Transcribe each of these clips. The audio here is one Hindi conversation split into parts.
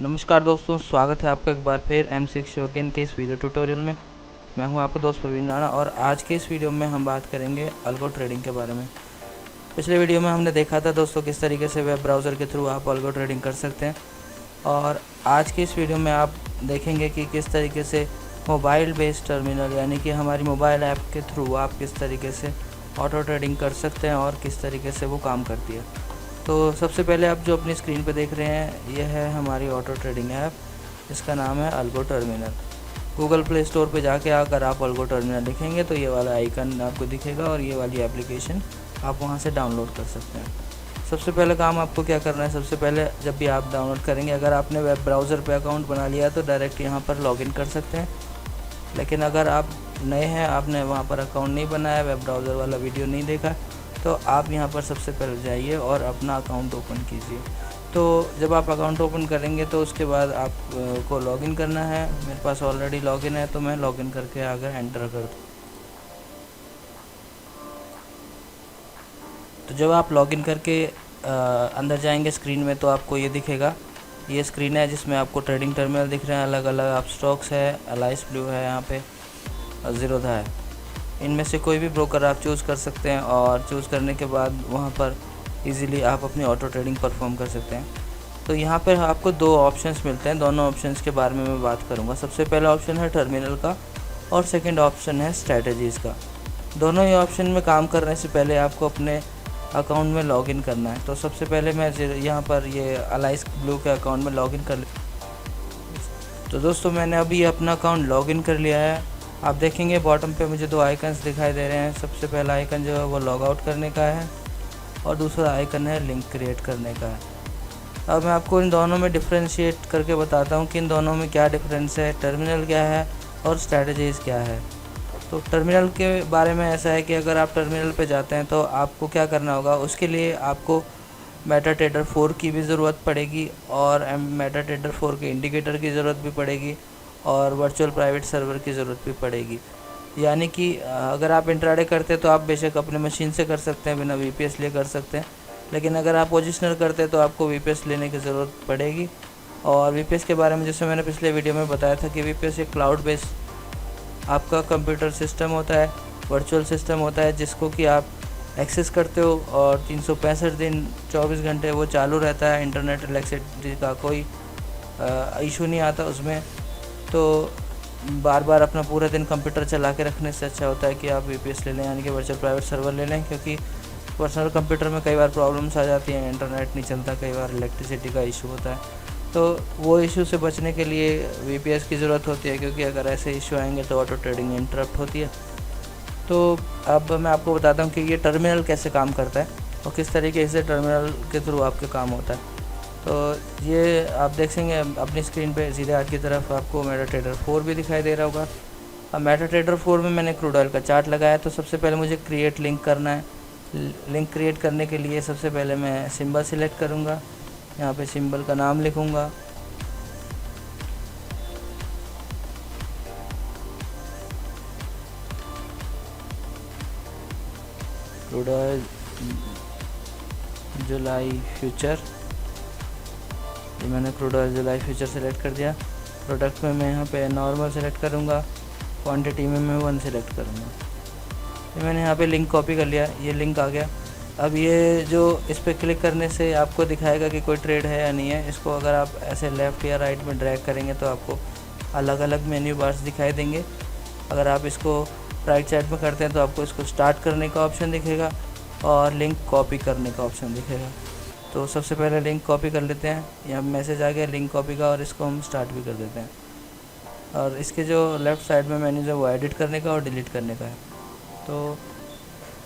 नमस्कार दोस्तों, स्वागत है आपका एक बार फिर M6 शौकीन के इस वीडियो ट्यूटोरियल में। मैं हूं आपका दोस्त प्रवीण राणा और आज के इस वीडियो में हम बात करेंगे अल्गो ट्रेडिंग के बारे में। पिछले वीडियो में हमने देखा था दोस्तों किस तरीके से वेब ब्राउज़र के थ्रू आप अल्गो ट्रेडिंग कर सकते हैं, और आज की इस वीडियो में आप देखेंगे कि किस तरीके से मोबाइल बेस्ड टर्मिनल यानी कि हमारी मोबाइल ऐप के थ्रू आप किस तरीके से ऑटो ट्रेडिंग कर सकते हैं और किस तरीके से वो काम करती है। तो सबसे पहले आप जो अपनी स्क्रीन पे देख रहे हैं ये है हमारी ऑटो ट्रेडिंग ऐप, इसका नाम है algo terminal. Google play store पे जाके अगर आप अल्गो टर्मिनल लिखेंगे तो ये वाला आइकन आपको दिखेगा और ये वाली एप्लीकेशन आप वहाँ से डाउनलोड कर सकते हैं। सबसे पहले काम आपको क्या करना है, सबसे पहले जब भी आप डाउनलोड करेंगे, अगर आपने वेब ब्राउज़र पे अकाउंट बना लिया है तो डायरेक्ट यहाँ पर लॉगिन कर सकते हैं। लेकिन अगर आप नए हैं, आपने वहाँ पर अकाउंट नहीं बनाया, वेब ब्राउज़र वाला वीडियो नहीं देखा, तो आप यहाँ पर सबसे पहले जाइए और अपना अकाउंट ओपन कीजिए। तो जब आप अकाउंट ओपन करेंगे तो उसके बाद आपको लॉगिन करना है। मेरे पास ऑलरेडी लॉगिन है तो मैं लॉगिन करके आगे एंटर कर दूँ। तो जब आप लॉगिन करके अंदर जाएंगे स्क्रीन में तो आपको ये दिखेगा, ये स्क्रीन है जिसमें आपको ट्रेडिंग टर्मिनल दिख रहे हैं, अलग अलग आप स्टॉक्स है, अलाइस ब्लू है, यहाँ पे ज़ीरोधा है। इनमें से कोई भी ब्रोकर आप चूज़ कर सकते हैं और चूज़ करने के बाद वहाँ पर इजीली आप अपनी ऑटो ट्रेडिंग परफॉर्म कर सकते हैं। तो यहाँ पर आपको दो ऑप्शंस मिलते हैं, दोनों ऑप्शंस के बारे में मैं बात करूँगा। सबसे पहला ऑप्शन है टर्मिनल का और सेकंड ऑप्शन है स्ट्रैटेजीज़ का। दोनों ही ऑप्शन में काम करने से पहले आपको अपने अकाउंट में लॉगिन करना है। तो सबसे पहले मैं यहाँ पर ये अलाइस ब्लू के अकाउंट में लॉगिन कर तो दोस्तों मैंने अभी अपना अकाउंट लॉगिन कर लिया है। आप देखेंगे बॉटम पे मुझे दो आइकन्स दिखाई दे रहे हैं। सबसे पहला आइकन जो है वो लॉग आउट करने का है और दूसरा आइकन है लिंक क्रिएट करने का है। अब मैं आपको इन दोनों में डिफ्रेंशिएट करके बताता हूँ कि इन दोनों में क्या डिफरेंस है, टर्मिनल क्या है और स्ट्रैटेजीज़ क्या है। तो टर्मिनल के बारे में ऐसा है कि अगर आप टर्मिनल पे जाते हैं तो आपको क्या करना होगा, उसके लिए आपको मेटाट्रेडर 4 की भी ज़रूरत पड़ेगी और मेटाट्रेडर 4 के इंडिकेटर की ज़रूरत भी पड़ेगी और वर्चुअल प्राइवेट सर्वर की ज़रूरत भी पड़ेगी। यानी कि अगर आप इंट्राडे करते हैं तो आप बेशक अपने मशीन से कर सकते हैं, बिना वीपीएस लिए कर सकते हैं, लेकिन अगर आप पोजिशनर करते हैं तो आपको वीपीएस लेने की ज़रूरत पड़ेगी। और वीपीएस के बारे में जैसे मैंने पिछले वीडियो में बताया था कि वीपीएस एक क्लाउड बेस्ड आपका कंप्यूटर सिस्टम होता है, वर्चुअल सिस्टम होता है जिसको कि आप एक्सेस करते हो और 365 दिन 24 घंटे वो चालू रहता है। इंटरनेट इलेक्ट्रिसिटी का कोई इशू नहीं आता उसमें। तो बार बार अपना पूरा दिन कंप्यूटर चला के रखने से अच्छा होता है कि आप वीपीएस ले लें, यानी कि वर्चुअल प्राइवेट सर्वर ले लें, क्योंकि पर्सनल कंप्यूटर में कई बार प्रॉब्लम्स आ जाती हैं, इंटरनेट नहीं चलता, कई बार इलेक्ट्रिसिटी का इशू होता है। तो वो इशू से बचने के लिए वीपीएस की ज़रूरत होती है, क्योंकि अगर ऐसे इशू आएंगे तो ऑटो ट्रेडिंग इंटरप्ट होती है। तो अब मैं आपको बताता हूँ कि ये टर्मिनल कैसे काम करता है और किस तरीके से टर्मिनल के थ्रू आपके काम होता है। तो ये आप देख सकेंगे अपनी स्क्रीन पे सीधे हाथ की तरफ आपको मेटाट्रेडर 4 भी दिखाई दे रहा होगा। अब मेटाट्रेडर 4 में मैंने क्रूड ऑयल का चार्ट लगाया। तो सबसे पहले मुझे क्रिएट लिंक करना है। लिंक क्रिएट करने के लिए सबसे पहले मैं सिंबल सिलेक्ट करूँगा, यहाँ पे सिंबल का नाम लिखूँगा, क्रूड ऑयल जुलाई फ्यूचर। ये मैंने क्रूड ऑयल जुलाई फ्यूचर सेलेक्ट कर दिया। प्रोडक्ट में मैं यहाँ पे नॉर्मल सेलेक्ट करूँगा, क्वांटिटी में मैं 1 सेलेक्ट करूँगा। ये मैंने यहाँ पे लिंक कॉपी कर लिया, ये लिंक आ गया। अब ये जो इस पर क्लिक करने से आपको दिखाएगा कि कोई ट्रेड है या नहीं है। इसको अगर आप ऐसे लेफ़्ट या राइट में ड्रैग करेंगे तो आपको अलग अलग मेन्यू बार्स दिखाई देंगे। अगर आप इसको राइट साइड में करते हैं तो आपको इसको स्टार्ट करने का ऑप्शन दिखेगा और लिंक कॉपी करने का ऑप्शन दिखेगा। तो सबसे पहले लिंक कॉपी कर लेते हैं। यहाँ मैसेज आ गया लिंक कॉपी का और इसको हम स्टार्ट भी कर देते हैं। और इसके जो लेफ़्ट साइड में मेन्यू है वो एडिट करने का और डिलीट करने का है। तो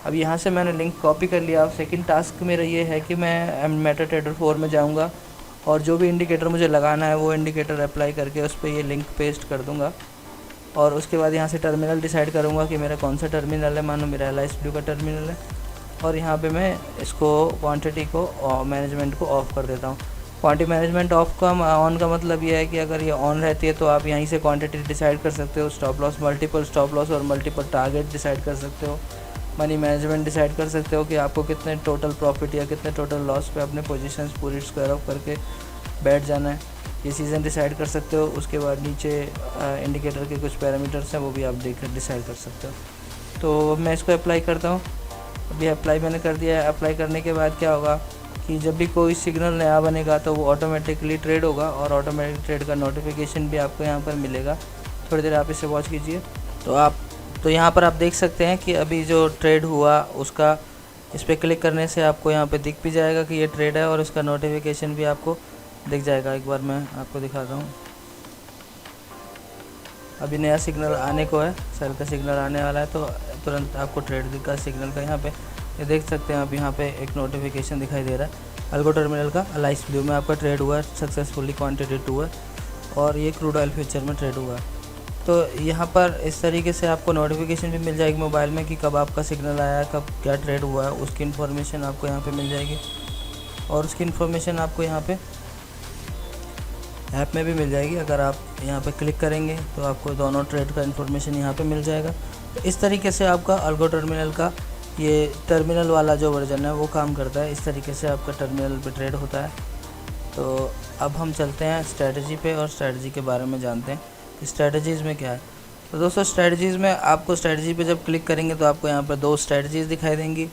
अब यहाँ से मैंने लिंक कॉपी कर लिया। अब सेकंड टास्क मेरा ये है कि मैं मेटाट्रेडर 4 में जाऊँगा और जो भी इंडिकेटर मुझे लगाना है वो इंडिकेटर अप्लाई करके उस पर ये लिंक पेस्ट कर दूँगा। और उसके बाद यहाँ से टर्मिनल डिसाइड करूँगा कि मेरा कौन सा टर्मिनल है। मानो मेरा अलाइस ब्लू का टर्मिनल है और यहाँ पे मैं इसको क्वांटिटी को मैनेजमेंट को ऑफ़ कर देता हूँ। क्वांटिटी मैनेजमेंट ऑफ का ऑन का मतलब ये है कि अगर ये ऑन रहती है तो आप यहीं से क्वांटिटी डिसाइड कर सकते हो, stop loss, multiple stop loss और मल्टीपल टारगेट डिसाइड कर सकते हो, मनी मैनेजमेंट डिसाइड कर सकते हो कि आपको कितने टोटल प्रॉफिट या कितने टोटल लॉस पे अपने पोजीशंस पूरी स्क्वायर ऑफ करके बैठ जाना है। ये सीज़न डिसाइड कर सकते हो। उसके बाद नीचे इंडिकेटर के कुछ पैरामीटर्स हैं, वो भी आप देख डिसाइड कर सकते हो। तो मैं इसको अप्लाई करता हूँ। अभी अप्लाई मैंने कर दिया है। अप्लाई करने के बाद क्या होगा कि जब भी कोई सिग्नल नया बनेगा तो वो ऑटोमेटिकली ट्रेड होगा, और ऑटोमेटिक ट्रेड का नोटिफिकेशन भी आपको यहाँ पर मिलेगा। थोड़ी देर आप इसे वॉच कीजिए। तो यहाँ पर आप देख सकते हैं कि अभी जो ट्रेड हुआ उसका, इस पर क्लिक करने से आपको यहाँ पे दिख भी जाएगा कि ये ट्रेड है, और इसका नोटिफिकेशन भी आपको दिख जाएगा। एक बार मैं आपको दिखाता हूँ। अभी नया सिग्नल आने को है, सेल का सिग्नल आने वाला है, तो तुरंत आपको ट्रेड का सिग्नल का यहाँ पे ये देख सकते हैं। आप यहाँ पे एक नोटिफिकेशन दिखाई दे रहा है अल्गो टर्मिनल का। अलाइस ब्लू में आपका ट्रेड हुआ है, सक्सेसफुली क्वांटिटी 2 है, और ये क्रूड ऑयल फ्यूचर में ट्रेड हुआ है। तो यहाँ पर इस तरीके से आपको नोटिफिकेशन भी मिल जाएगी मोबाइल में कि कब आपका सिग्नल आया है, कब क्या ट्रेड हुआ है, उसकी इन्फॉर्मेशन आपको यहाँ पे मिल जाएगी। और उसकी इन्फॉर्मेशन आपको यहाँ पे ऐप में भी मिल जाएगी। अगर आप यहाँ पे क्लिक करेंगे तो आपको दोनों ट्रेड का इन्फॉर्मेशन यहाँ पे मिल जाएगा। तो इस तरीके से आपका अल्गो टर्मिनल का ये टर्मिनल वाला जो वर्जन है वो काम करता है। इस तरीके से आपका टर्मिनल पे ट्रेड होता है। तो अब हम चलते हैं स्ट्रैटेजी पे, और स्ट्रैटेजी के बारे में जानते हैं कि स्ट्रैटेजीज़ में क्या है। तो दोस्तों, स्ट्रैटेजीज़ में आपको स्ट्रैटेजी पे जब क्लिक करेंगे तो आपको यहाँ पर 2 स्ट्रैटेजीज़ दिखाई देंगी।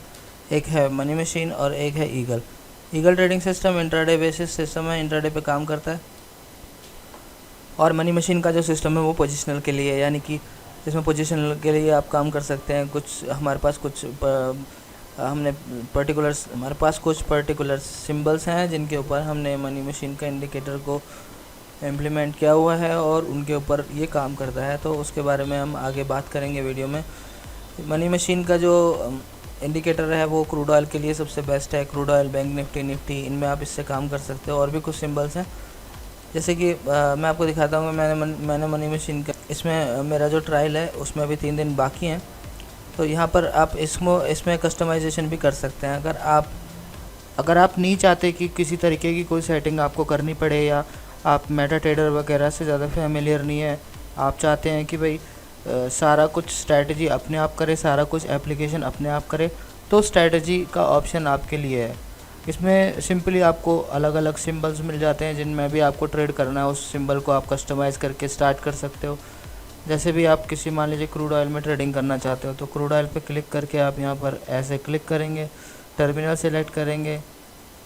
एक है मनी मशीन और एक है eagle. Eagle trading system intraday basis system है, इंट्राडे पे काम करता है। और मनी मशीन का जो सिस्टम है वो पोजिशनल के लिए है, यानी कि इसमें पोजीशनल के लिए आप काम कर सकते हैं। कुछ हमारे पास कुछ पर्टिकुलर सिंबल्स हैं जिनके ऊपर हमने मनी मशीन का इंडिकेटर को इम्प्लीमेंट किया हुआ है, और उनके ऊपर ये काम करता है। तो उसके बारे में हम आगे बात करेंगे वीडियो में। मनी मशीन का जो इंडिकेटर है वो क्रूड ऑयल के लिए सबसे बेस्ट है। क्रूड ऑयल, बैंक निफ्टी, इनमें आप इससे काम कर सकते हो। और भी कुछ सिंबल्स हैं, जैसे कि मैं आपको दिखाता हूँ। मैंने मनी मशीन का, इसमें मेरा जो ट्रायल है उसमें अभी 3 दिन बाकी हैं। तो यहाँ पर आप इसमें कस्टमाइजेशन भी कर सकते हैं। अगर आप नहीं चाहते कि किसी तरीके की कोई सेटिंग आपको करनी पड़े, या आप मेटा ट्रेडर वगैरह से ज़्यादा फेमिलियर नहीं है, आप चाहते हैं कि भाई सारा कुछ स्ट्रैटेजी अपने आप करे, सारा कुछ एप्लीकेशन अपने आप करे, तो स्ट्रैटेजी का ऑप्शन आपके लिए है। इसमें सिंपली आपको अलग अलग सिंबल्स मिल जाते हैं जिनमें भी आपको ट्रेड करना है। उस सिंबल को आप कस्टमाइज़ करके स्टार्ट कर सकते हो। जैसे भी आप किसी, मान लीजिए क्रूड ऑयल में ट्रेडिंग करना चाहते हो, तो क्रूड ऑयल पे क्लिक करके आप यहाँ पर ऐसे क्लिक करेंगे, टर्मिनल सेलेक्ट करेंगे,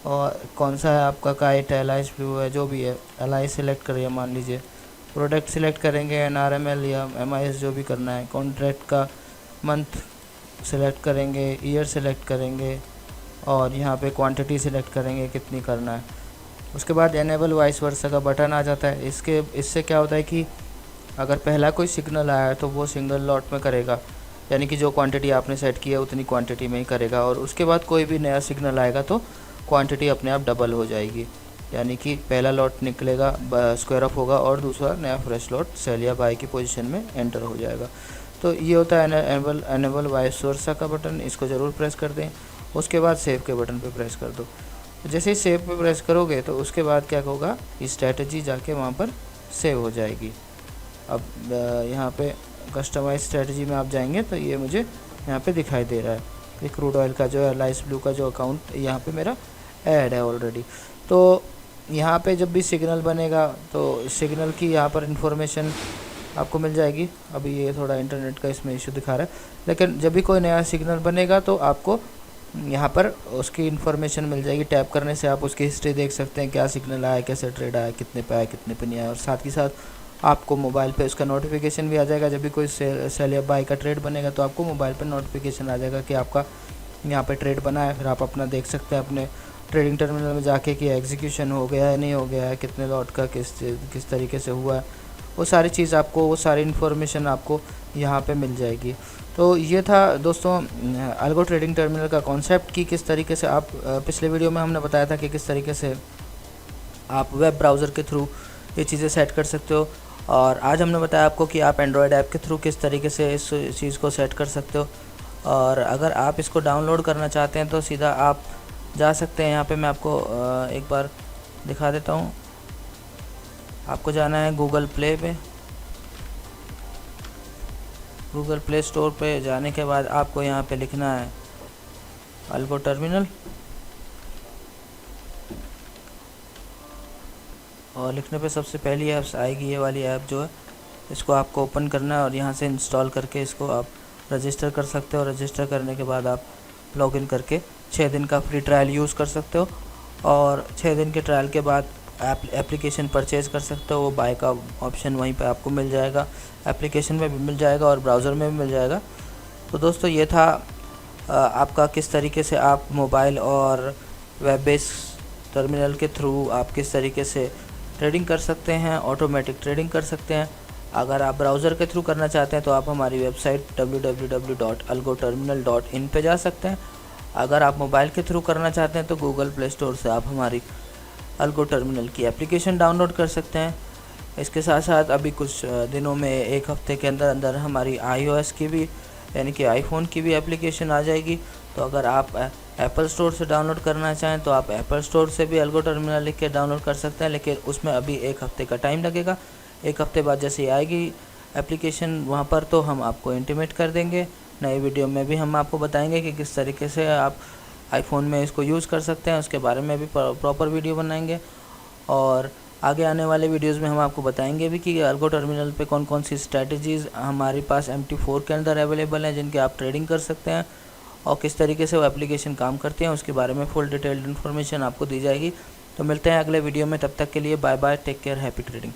और कौन सा है आपका, काइट है, अलाइस ब्लू है, जो भी है, अलाइस सेलेक्ट करिए मान लीजिए। प्रोडक्ट सिलेक्ट करेंगे, NRML या MIS जो भी करना है। कॉन्ट्रैक्ट का मंथ सेलेक्ट करेंगे, ईयर सेलेक्ट करेंगे, और यहाँ पे क्वांटिटी सिलेक्ट करेंगे कितनी करना है। उसके बाद एनेबल वाइस वर्सा का बटन आ जाता है। इससे क्या होता है कि अगर पहला कोई सिग्नल आया है तो वो सिंगल लॉट में करेगा, यानी कि जो क्वांटिटी आपने सेट की है उतनी क्वांटिटी में ही करेगा। और उसके बाद कोई भी नया सिग्नल आएगा तो क्वांटिटी अपने आप डबल हो जाएगी, यानी कि पहला लॉट निकलेगा, स्क्वायर ऑफ होगा, और दूसरा नया फ्रेश लॉट सेल या बाय की पोजीशन में एंटर हो जाएगा। तो ये होता है एनेबल वाइस वर्सा का बटन। इसको ज़रूर प्रेस कर दें। उसके बाद सेव के बटन पे प्रेस कर दो। जैसे ही सेव पे प्रेस करोगे तो उसके बाद क्या होगा, स्ट्रैटेजी जाके वहाँ पर सेव हो जाएगी। अब यहाँ पे कस्टमाइज स्ट्रैटेजी में आप जाएंगे तो ये मुझे यहाँ पे दिखाई दे रहा है कि क्रूड ऑयल का जो है, अलाइस ब्लू का जो अकाउंट यहाँ पे मेरा ऐड है ऑलरेडी। तो यहाँ पे जब भी सिग्नल बनेगा तो सिग्नल की यहाँ पर इंफॉर्मेशन आपको मिल जाएगी। अभी ये थोड़ा इंटरनेट का इसमें इशू दिखा रहा है, लेकिन जब भी कोई नया सिग्नल बनेगा तो आपको यहाँ पर उसकी इन्फॉर्मेशन मिल जाएगी। टैप करने से आप उसकी हिस्ट्री देख सकते हैं, क्या सिग्नल आया, कैसे ट्रेड आया, कितने पे आया, कितने पे नहीं आया। और साथ ही साथ आपको मोबाइल पे उसका नोटिफिकेशन भी आ जाएगा। जब भी कोई सेल या बाय का ट्रेड बनेगा तो आपको मोबाइल पर नोटिफिकेशन आ जाएगा कि आपका यहाँ पे ट्रेड बना है। फिर आप अपना देख सकते हैं अपने ट्रेडिंग टर्मिनल में जाके कि एग्जीक्यूशन हो गया है, नहीं हो गया है, कितने लॉट का किस तरीके से हुआ है, वो सारी चीज़ आपको, वो सारी इन्फॉर्मेशन आपको यहाँ पे मिल जाएगी। तो ये था दोस्तों अल्गो ट्रेडिंग टर्मिनल का कॉन्सेप्ट कि किस तरीके से आप, पिछले वीडियो में हमने बताया था कि किस तरीके से आप वेब ब्राउज़र के थ्रू ये चीज़ें सेट कर सकते हो, और आज हमने बताया आपको कि आप एंड्रॉयड ऐप के थ्रू किस तरीके से इस चीज़ को सेट कर सकते हो। और अगर आप इसको डाउनलोड करना चाहते हैं तो सीधा आप जा सकते हैं। यहाँ पे मैं आपको एक बार दिखा देता हूँ। आपको जाना है गूगल प्ले पे। गूगल प्ले स्टोर पे जाने के बाद आपको यहाँ पे लिखना है अल्गो टर्मिनल। और लिखने पे सबसे पहली ऐप्स आएगी ये वाली ऐप जो है, इसको आपको ओपन करना है और यहाँ से इंस्टॉल करके इसको आप रजिस्टर कर सकते हो। रजिस्टर करने के बाद आप लॉगिन करके 6 दिन का फ्री ट्रायल यूज़ कर सकते हो और 6 दिन के ट्रायल के बाद एप्लीकेशन परचेज़ कर सकते हो। वो बाय का ऑप्शन वहीं पे आपको मिल जाएगा, एप्लीकेशन में भी मिल जाएगा और ब्राउज़र में भी मिल जाएगा। तो दोस्तों ये था आपका किस तरीके से आप मोबाइल और वेब बेस्ड टर्मिनल के थ्रू आप किस तरीके से ट्रेडिंग कर सकते हैं, ऑटोमेटिक ट्रेडिंग कर सकते हैं। अगर आप ब्राउज़र के थ्रू करना चाहते हैं तो आप हमारी वेबसाइट www.algoterminal.in पे जा सकते हैं। अगर आप मोबाइल के थ्रू करना चाहते हैं तो गूगल प्ले स्टोर से आप हमारी अल्गो टर्मिनल की एप्लीकेशन डाउनलोड कर सकते हैं। इसके साथ साथ अभी कुछ दिनों में, एक हफ्ते के अंदर अंदर हमारी iOS की भी, यानी कि आईफोन की भी एप्लीकेशन आ जाएगी। तो अगर आप एप्पल स्टोर से डाउनलोड करना चाहें तो आप एप्पल स्टोर से भी अल्गो टर्मिनल लिख के डाउनलोड कर सकते हैं, लेकिन उसमें अभी एक हफ्ते का टाइम लगेगा। एक हफ्ते बाद जैसे आएगी एप्लीकेशन वहाँ पर तो हम आपको इंटीमेट कर देंगे। नए वीडियो में भी हम आपको बताएंगे कि किस तरीके से आप आईफोन में इसको यूज़ कर सकते हैं, उसके बारे में भी प्रॉपर वीडियो बनाएंगे। और आगे आने वाले वीडियोस में हम आपको बताएंगे भी कि अल्गो टर्मिनल पे कौन कौन सी स्ट्रैटेजीज़ हमारे पास MT4 के अंदर अवेलेबल हैं जिनके आप ट्रेडिंग कर सकते हैं और किस तरीके से वो एप्लीकेशन काम करते हैं, उसके बारे में फुल डिटेल्ड इन्फॉर्मेशन आपको दी जाएगी। तो मिलते हैं अगले वीडियो में, तब तक के लिए bye bye, take care, happy trading.